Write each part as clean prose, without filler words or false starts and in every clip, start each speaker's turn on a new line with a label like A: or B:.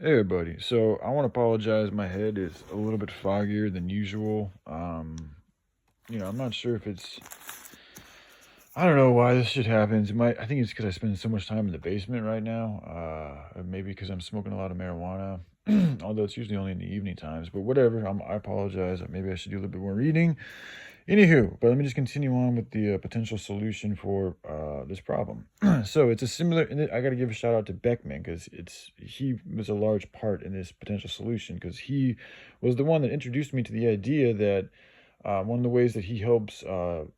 A: Hey, buddy. So I want to apologize. My head is a little bit foggier than usual. I'm not sure if it's. I don't know why this shit happens. I think it's because I spend so much time in the basement right now. Or maybe because I'm smoking a lot of marijuana. Although it's usually only in the evening times. But whatever. I apologize. Maybe I should do a little bit more reading. Anywho, but let me just continue on with the potential solution for this problem. So it's a similar. And I got to give a shout out to Beckman because he was a large part in this potential solution because he was the one that introduced me to the idea that one of the ways that he helps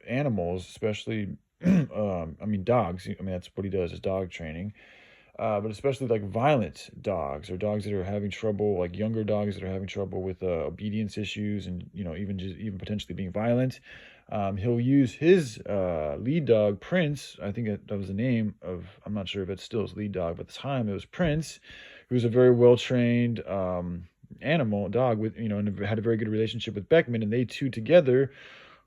A: animals, especially dogs. I mean that's what he does is dog training, but especially like violent dogs or dogs that are having trouble, like younger dogs that are having trouble with obedience issues, and even potentially being violent. He'll use his lead dog, Prince. I think that was the name of. I'm not sure if it's still his lead dog, but at the time it was Prince, who was a very well trained animal dog with and had a very good relationship with Beckman, and they two together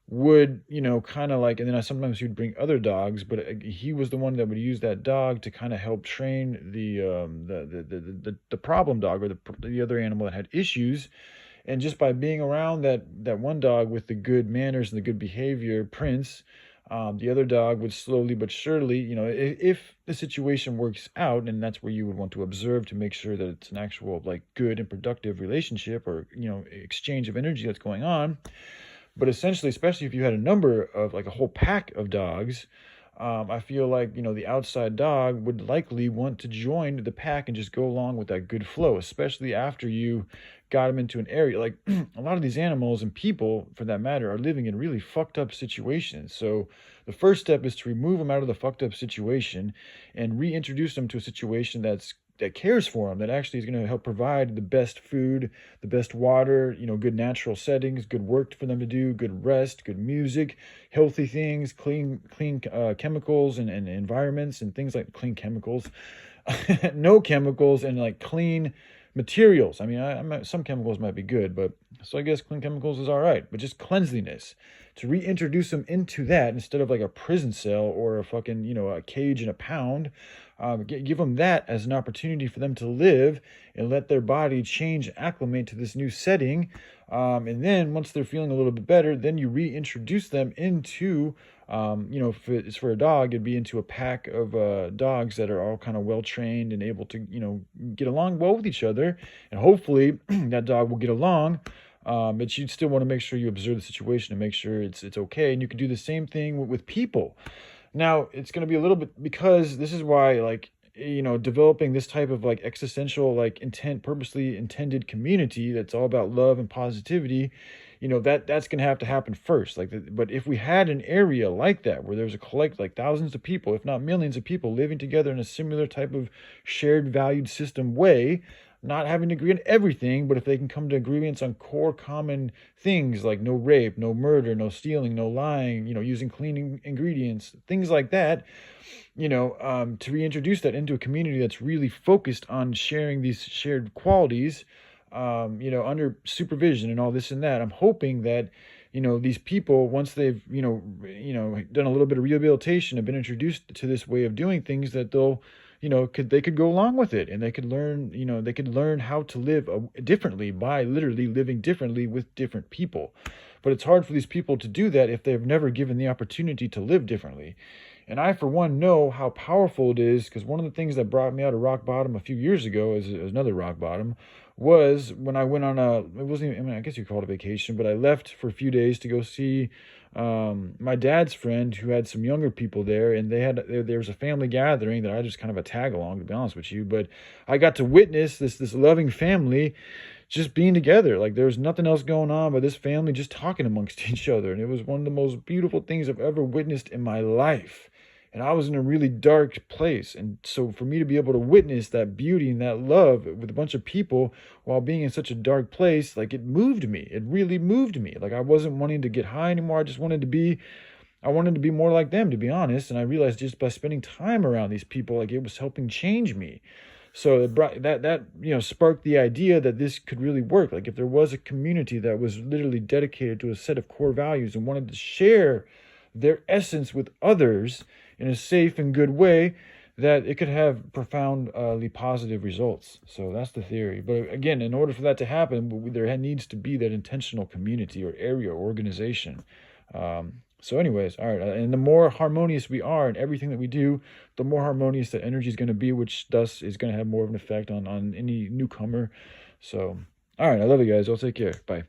A: would kind of like, and then sometimes he would bring other dogs, but he was the one that would use that dog to kind of help train the problem dog, or the other animal that had issues. And just by being around that one dog with the good manners and the good behavior, Prince, the other dog would slowly but surely, if the situation works out, and that's where you would want to observe to make sure that it's an actual like good and productive relationship, or exchange of energy that's going on. But essentially, especially if you had a number of, like, a whole pack of dogs, I feel like, the outside dog would likely want to join the pack and just go along with that good flow, especially after you got them into an area. Like, a lot of these animals and people, for that matter, are living in really fucked up situations. So the first step is to remove them out of the fucked up situation and reintroduce them to a situation that cares for them, that actually is going to help provide the best food, the best water, good natural settings, good work for them to do, good rest, good music, healthy things, clean chemicals and environments and things like clean chemicals, no chemicals, and like clean materials. I mean, some chemicals might be good, but so I guess clean chemicals is all right, but just cleanliness. To reintroduce them into that instead of like a prison cell or a fucking, a cage in a pound, give them that as an opportunity for them to live and let their body change, acclimate to this new setting. And then once they're feeling a little bit better, then you reintroduce them into, if it's for a dog, it'd be into a pack of dogs that are all kind of well trained and able to, get along well with each other. And hopefully that dog will get along. But you'd still want to make sure you observe the situation and make sure it's okay. And you can do the same thing with people. Now, it's going to be a little bit, because this is why, like, developing this type of like existential, like purposely intended community that's all about love and positivity, that's going to happen first. But if we had an area like that where there's a collect like thousands of people, if not millions of people living together in a similar type of shared valued system way, not having to agree on everything, but if they can come to agreements on core common things like no rape, no murder, no stealing, no lying, using clean ingredients, things like that, to reintroduce that into a community that's really focused on sharing these shared qualities, under supervision and all this and that. I'm hoping that, these people, once they've, done a little bit of rehabilitation, have been introduced to this way of doing things, that they'll, they could go along with it, and they could learn, they could learn how to live differently by literally living differently with different people. But it's hard for these people to do that if they've never given the opportunity to live differently. And I, for one, know how powerful it is, because one of the things that brought me out of rock bottom a few years ago, is another rock bottom, was when I went on it wasn't even, I mean, I guess you call it a vacation, but I left for a few days to go see my dad's friend who had some younger people there, and there was a family gathering that I just kind of a tag along, to be honest with you. But I got to witness this loving family just being together. Like, there was nothing else going on but this family just talking amongst each other, and it was one of the most beautiful things I've ever witnessed in my life. And I was in a really dark place. And so for me to be able to witness that beauty and that love with a bunch of people while being in such a dark place, like, it moved me. It really moved me. Like, I wasn't wanting to get high anymore. I wanted to be more like them, to be honest. And I realized just by spending time around these people, like, it was helping change me. So it brought that sparked the idea that this could really work. Like, if there was a community that was literally dedicated to a set of core values and wanted to share their essence with others in a safe and good way, that it could have profoundly positive results. So that's the theory. But again, in order for that to happen, there needs to be that intentional community or area or organization. So anyways, all right. And the more harmonious we are in everything that we do, the more harmonious that energy is going to be, which thus is going to have more of an effect on any newcomer. So, all right. I love you guys. I'll take care. Bye.